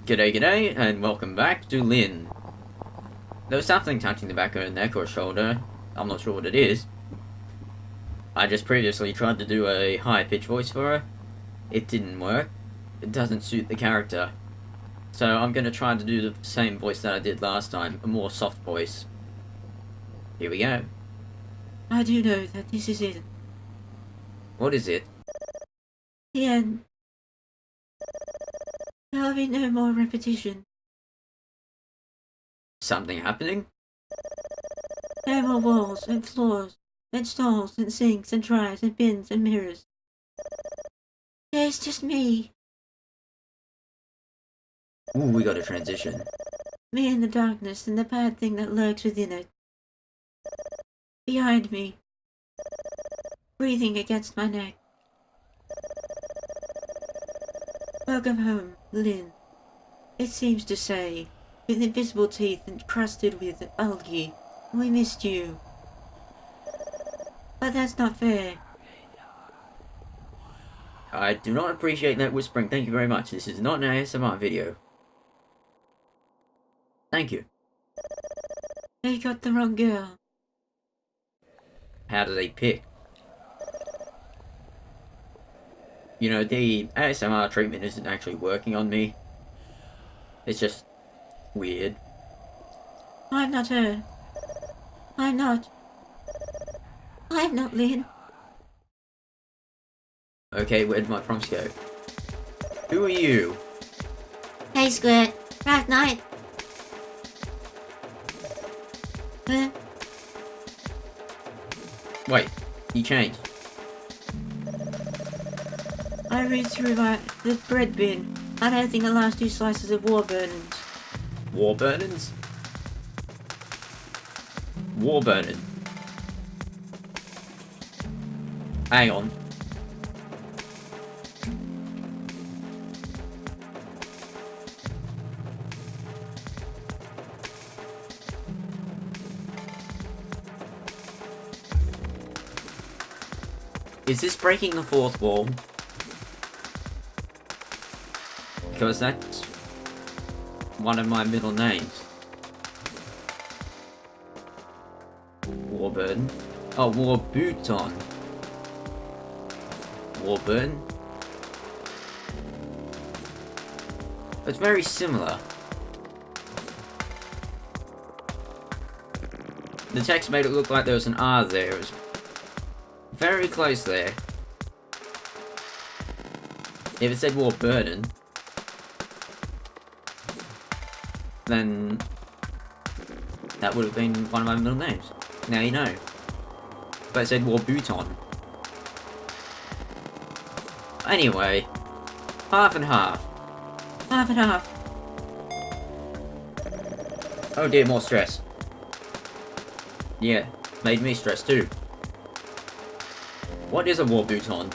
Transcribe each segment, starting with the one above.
G'day, g'day, and welcome back to Lynne. There was something touching the back of her neck or shoulder. I'm not sure what it is. I just previously tried to do a high-pitched voice for her. It didn't work. It doesn't suit the character. So I'm going to try to do the same voice that I did last time, a more soft voice. Here we go. I do know that this is it. What is it? The end. There'll be no more repetition. Something happening? No more walls and floors and stalls and sinks and dryers and bins and mirrors. There's just me. Ooh, we got a transition. Me in the darkness and the bad thing that lurks within it. Behind me. Breathing against my neck. Welcome home, Lynne. It seems to say, with invisible teeth encrusted with algae, we missed you. But that's not fair. I do not appreciate that whispering, thank you very much. This is not an ASMR video. Thank you. They got the wrong girl. How do they pick? You know, the ASMR treatment isn't actually working on me. It's just weird. I'm not her. I'm not. I'm not Lynne. Okay, where'd my prompts go? Who are you? Hey, Squirt. Right night. Huh? Wait, you changed. I read through the bread bin, unearthing the last 2 slices of Warburnens. Warburnens? Warburnen. Hang on. Is this breaking the fourth wall? Because that's one of my middle names. Warburton. Oh, Warburton. Warburton. It's very similar. The text made it look like there was an R there. It was very close there. If it said Warburton, then that would have been one of my middle names. Now you know. But it said Warburton. Anyway, half and half. Half and half. Oh dear, more stress. Yeah, made me stressed too. What is a Warburton?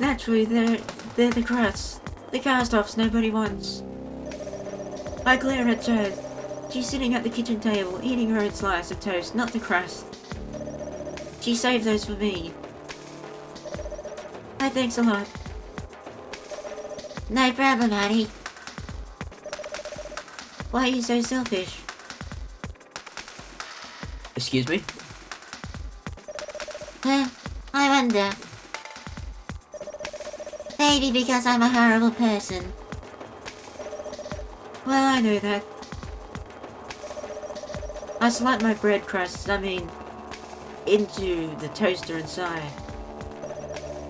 Naturally, they're the crusts. The cast-offs nobody wants. I glare at Jade. She's sitting at the kitchen table, eating her own slice of toast, not the crust. She saved those for me. Hey, thanks a lot. No problem, honey. Why are you so selfish? Excuse me? Huh? I wonder. Maybe because I'm a horrible person. Well, I know that. I slide my bread crusts, into the toaster inside.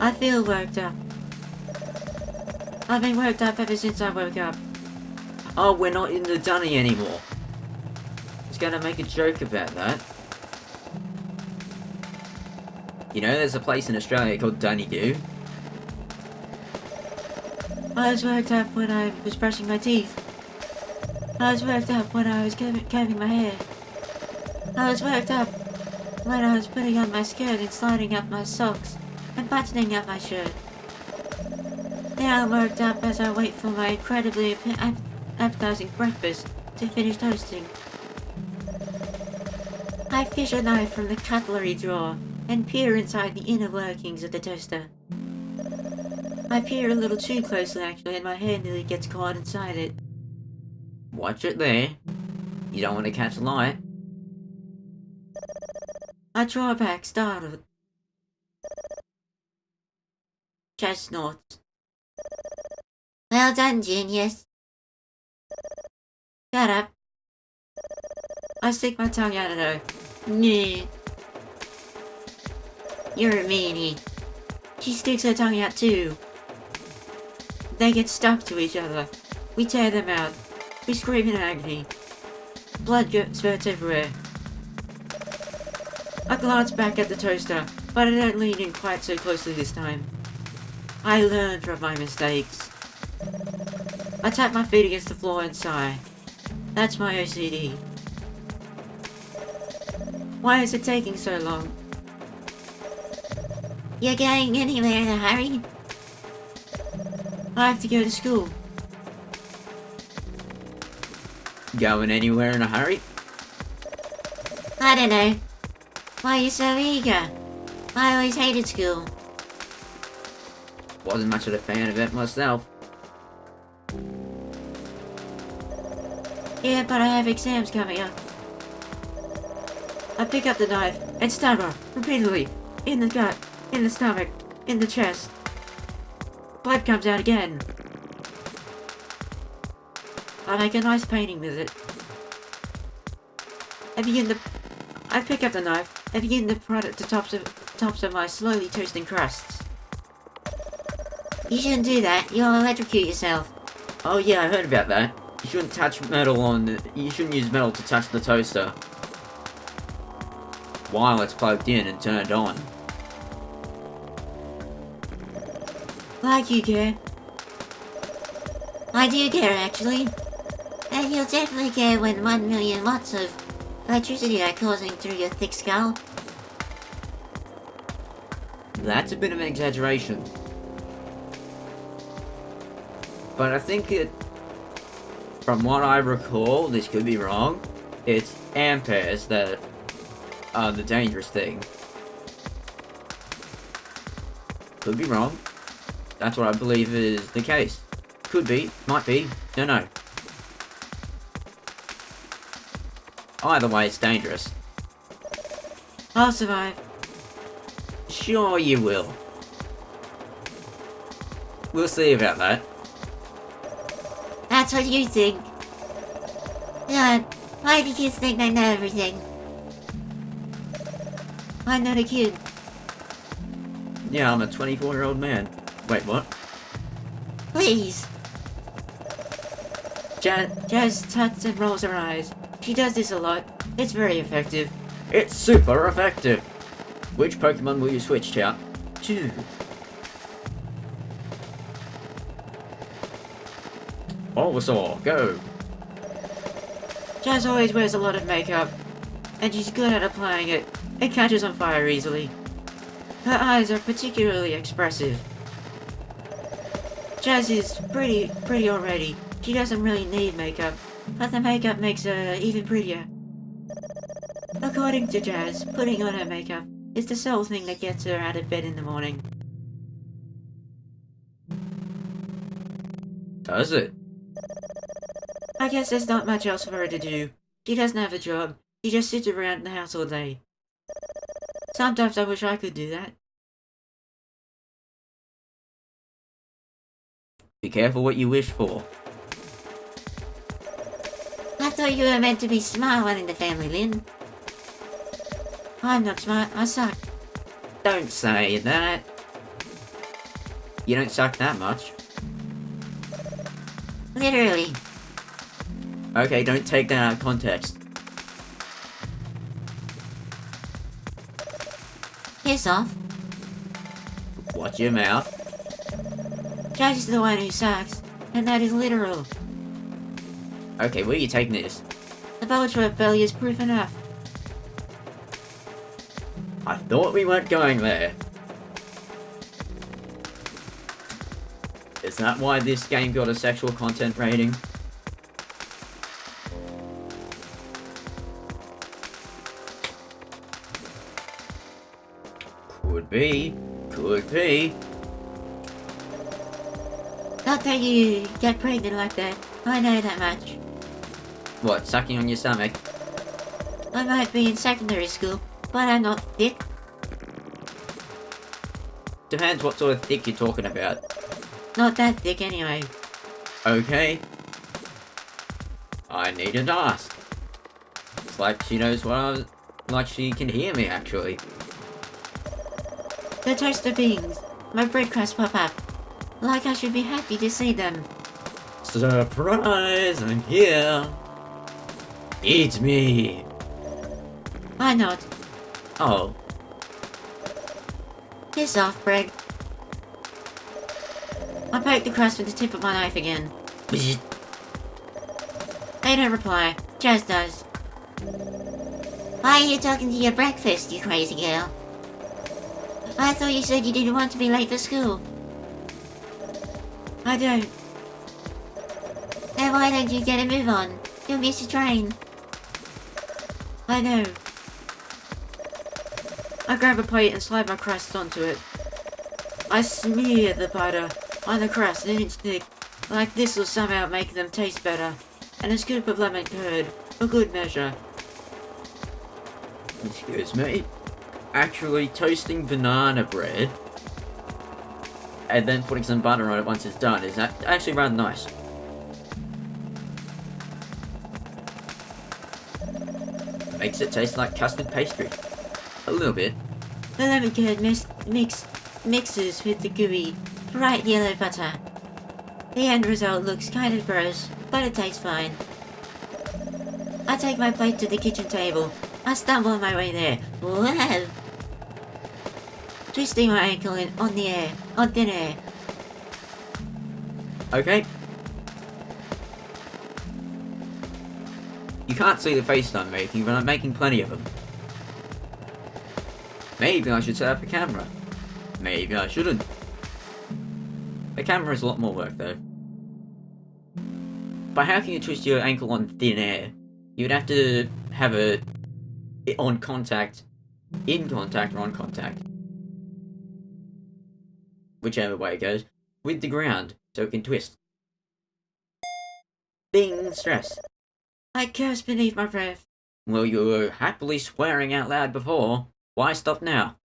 I feel worked up. I've been worked up ever since I woke up. Oh, we're not in the dunny anymore. I was gonna make a joke about that. You know, there's a place in Australia called Dunny-Doo. I was worked up when I was brushing my teeth. I was worked up when I was combing my hair. I was worked up when I was putting on my skirt and sliding up my socks and buttoning up my shirt. Now I'm worked up as I wait for my incredibly appetizing breakfast to finish toasting. I fish a knife from the cutlery drawer and peer inside the inner workings of the toaster. I peer a little too closely actually, and my hand nearly gets caught inside it. Watch it there. You don't want to catch light. I draw back, startled. Jazz snorts. Well done, genius. Shut up. I stick my tongue out at her. Nah. You're a meanie. She sticks her tongue out too. They get stuck to each other. We tear them out. We scream in agony. Blood spurts everywhere. I glance back at the toaster, but I don't lean in quite so closely this time. I learn from my mistakes. I tap my feet against the floor and sigh. That's my OCD. Why is it taking so long? You're going anywhere in a hurry? I have to go to school. Going anywhere in a hurry? I don't know. Why are you so eager? I always hated school. Wasn't much of a fan of it myself. Yeah, but I have exams coming up. I pick up the knife and stab her repeatedly. In the gut, in the stomach, in the chest. Blood comes out again. I make a nice painting with it. I pick up the knife and begin to prod at the tops of my slowly toasting crusts. You shouldn't do that. You'll electrocute yourself. Oh yeah, I heard about that. You shouldn't touch metal you shouldn't use metal to touch the toaster while it's plugged in and turned on. Like you care. I do care, actually. And you'll definitely care when 1 million watts of electricity are coursing through your thick skull. That's a bit of an exaggeration. But I think from what I recall, this could be wrong, it's amperes that are the dangerous thing. Could be wrong. That's what I believe is the case. Could be, might be, don't know. Either way, it's dangerous. I'll survive. Sure you will. We'll see about that. That's what you think. God, why do kids think they know everything? I'm not a kid. Yeah, I'm a 24-year-old man. Wait, what? Please. Jazz tucks and rolls her eyes. She does this a lot. It's very effective. It's super effective! Which Pokemon will you switch out to? Bulbasaur, go! Jazz always wears a lot of makeup, and she's good at applying it. It catches on fire easily. Her eyes are particularly expressive. Jazz is pretty already. She doesn't really need makeup, but the makeup makes her even prettier. According to Jazz, putting on her makeup is the sole thing that gets her out of bed in the morning. Does it? I guess there's not much else for her to do. She doesn't have a job. She just sits around in the house all day. Sometimes I wish I could do that. Be careful what you wish for. I thought you were meant to be smart one in the family, Lynne. I'm not smart, I suck. Don't say that. You don't suck that much. Literally. Okay, don't take that out of context. Piss off. Watch your mouth. Judge is the one who sucks, and that is literal. Okay, where are you taking this? The Bulbasaur belly is proof enough. I thought we weren't going there. Is that why this game got a sexual content rating? Could be. Could be. Not that you get pregnant like that. I know that much. What, sucking on your stomach? I might be in secondary school, but I'm not thick. Depends what sort of thick you're talking about. Not that thick anyway. Okay. I needn't ask. It's like she knows what I was... Like she can hear me, actually. The toaster beans. My bread crusts pop up. Like I should be happy to see them. Surprise! I'm here! Eat me! Why not? Oh. Piss off, bread. I poke the crust with the tip of my knife again. They don't reply. Jazz does. Why are you talking to your breakfast, you crazy girl? I thought you said you didn't want to be late for school. I don't. Then why don't you get a move on? You'll miss your train. I know. I grab a plate and slide my crust onto it. I smear the butter on the crust an inch thick, like this will somehow make them taste better, and a scoop of lemon curd, for good measure. Excuse me. Actually toasting banana bread and then putting some butter on it once it's done is actually rather nice. Makes it taste like custard pastry. A little bit. The lemon curd mixes with the gooey, bright yellow butter. The end result looks kind of gross, but it tastes fine. I take my plate to the kitchen table. I stumble on my way there. Whoa! Twisting my ankle on thin air. Okay. You can't see the face I'm making, but I'm making plenty of them. Maybe I should set up a camera. Maybe I shouldn't. The camera is a lot more work though. But how can you twist your ankle on thin air? You'd have to have a in contact or on contact. Whichever way it goes, with the ground, so it can twist. Bing, stress. I curse beneath my breath. Well, you were happily swearing out loud before. Why stop now?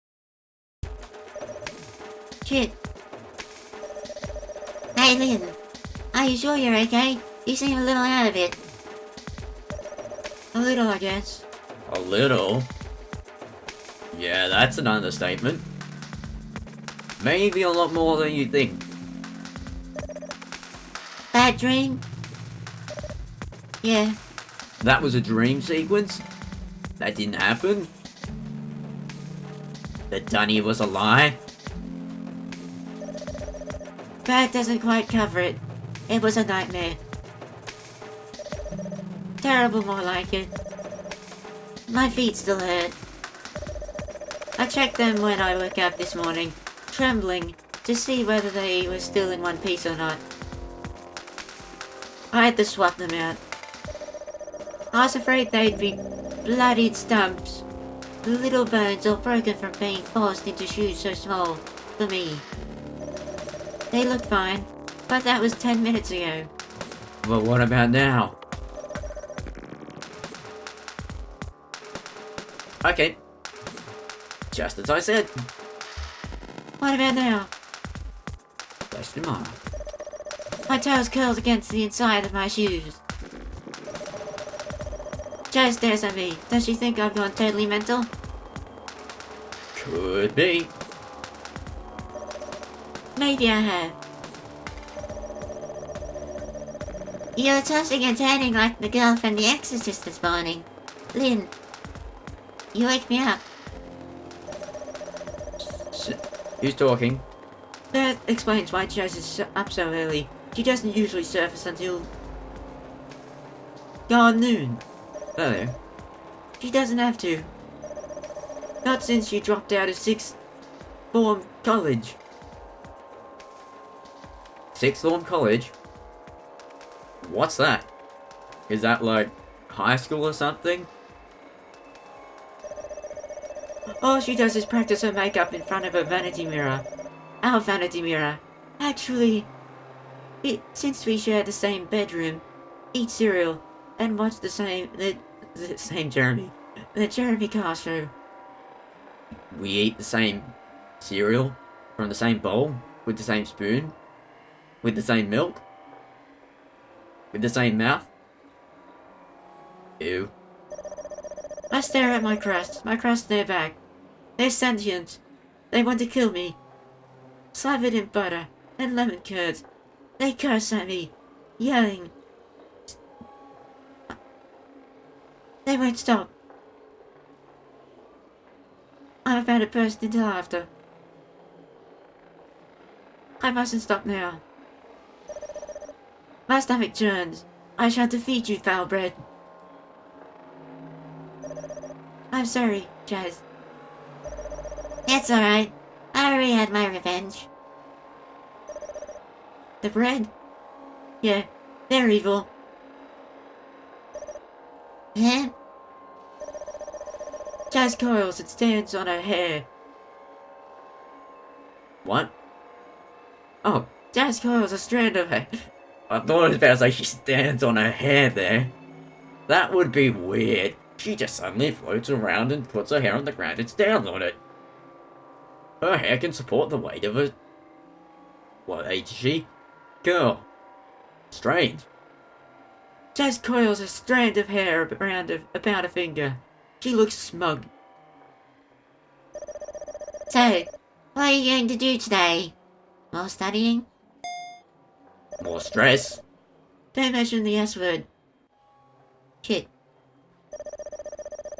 Shit. Hey, Lynne. Are you sure you're okay? You seem a little out of it. A little, I guess. A little? Yeah, that's an understatement. Maybe a lot more than you think. Bad dream? Yeah. That was a dream sequence? That didn't happen? The dunny was a lie? Bad doesn't quite cover it. It was a nightmare. Terrible, more like it. My feet still hurt. I checked them when I woke up this morning, trembling, to see whether they were still in one piece or not. I had to swap them out. I was afraid they'd be bloodied stumps, little bones all broken from being forced into shoes so small for me. They looked fine, but that was 10 minutes ago. But what about now? Okay. Just as I said. What about now? Question mark. My toes curled against the inside of my shoes. Jo stares at me. Does she think I've gone totally mental? Could be. Maybe I have. You're tossing and turning like the girl from The Exorcist this morning. Lynne, you wake me up. Who's talking? That explains why Jo's is up so early. She doesn't usually surface until gone noon. Hello. She doesn't have to. Not since she dropped out of sixth form college. Sixth form college? What's that? Is that like high school or something? All she does is practice her makeup in front of a vanity mirror. Our vanity mirror. Actually, Since we share the same bedroom, eat cereal, and watch the same the Jeremy Carr show. We eat the same cereal from the same bowl, with the same spoon, with the same milk, with the same mouth. Ew. I stare at my crust. My crust, they're back. They're sentient. They want to kill me. Slathered in butter and lemon curds. They curse at me, yelling. They won't stop. I'm about to burst into laughter. I mustn't stop now. My stomach churns. I shall defeat you, foul bread. I'm sorry, Jazz. It's alright. I already had my revenge. The bread? Yeah, they're evil. Huh? Jazz coils and stands on her hair. What? Oh, Jazz coils a strand of hair. I thought it was about to say she stands on her hair there. That would be weird. She just suddenly floats around and puts her hair on the ground and stands on it. Her hair can support the weight of a... What age is she? Girl. Strange. Jazz coils a strand of hair about a finger. She looks smug. So, what are you going to do today? More studying? More stress. Don't mention the S word. Shit.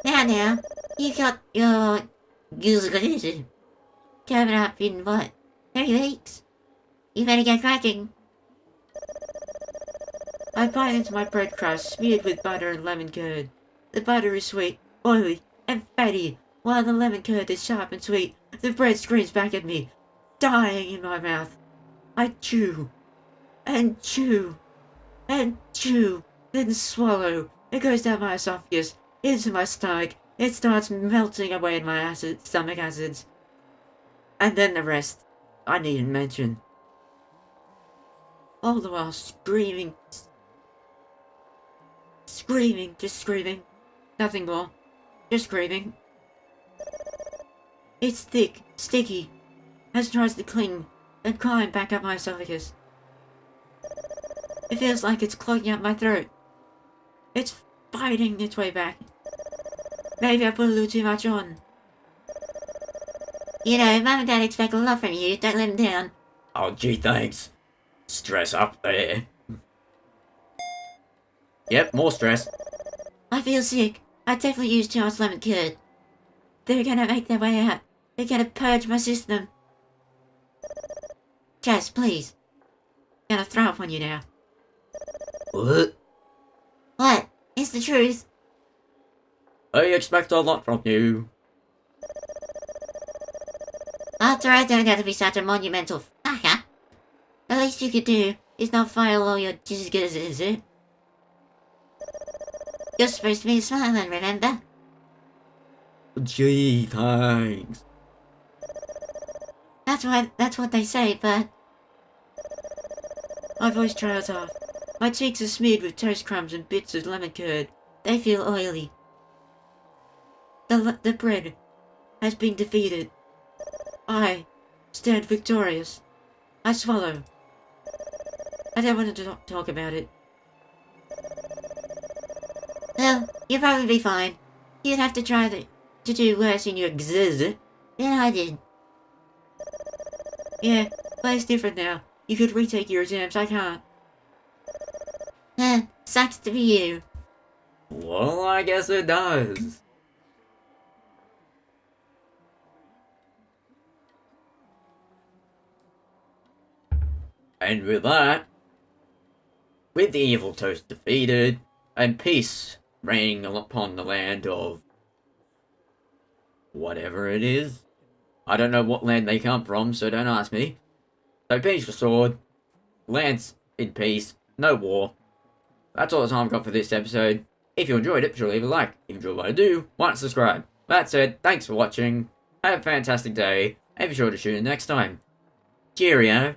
Now, you got your coming up in what? 3 weeks? You better get cracking. I bite into my bread crust, smeared with butter and lemon curd. The butter is sweet, oily, and fatty, while the lemon curd is sharp and sweet. The bread screams back at me, dying in my mouth. I chew, and chew, and chew, then swallow. It goes down my esophagus, into my stomach. It starts melting away in my stomach acids. And then the rest, I needn't mention. All the while screaming, just screaming. Nothing more, just screaming. It's thick, sticky, as it tries to cling and climb back up my esophagus. It feels like it's clogging up my throat. It's fighting its way back. Maybe I put a little too much on. You know, Mum and Dad expect a lot from you. Don't let them down. Oh, gee, thanks. Stress up there. Yep, more stress. I feel sick. I definitely used too much lemon curd. They're gonna make their way out. They're gonna purge my system. Jazz, please. I'm gonna throw up on you now. What? What? It's the truth. I expect a lot from you. After I don't have to be such a monumental fucker, the least you could do is not file all your jizzers, is it? You're supposed to be smiling, remember? Gee, thanks. That's what they say, but... My voice trails off. My cheeks are smeared with toast crumbs and bits of lemon curd. They feel oily. The bread has been defeated. I stand victorious. I swallow. I don't want to talk about it. Well, you'll probably be fine. You'd have to try to do worse in your gzz than I did. Yeah, but it's different now. You could retake your exams, I can't. Sucks to be you. Well, I guess it does. And with that, with the evil toast defeated, and peace reigning upon the land of whatever it is. I don't know what land they come from, so don't ask me. So peace restored, lands in peace, no war. That's all the time I've got for this episode. If you enjoyed it, be sure to leave a like. If you enjoyed what I do, why not subscribe? That said, thanks for watching, have a fantastic day, and be sure to tune in next time. Cheerio!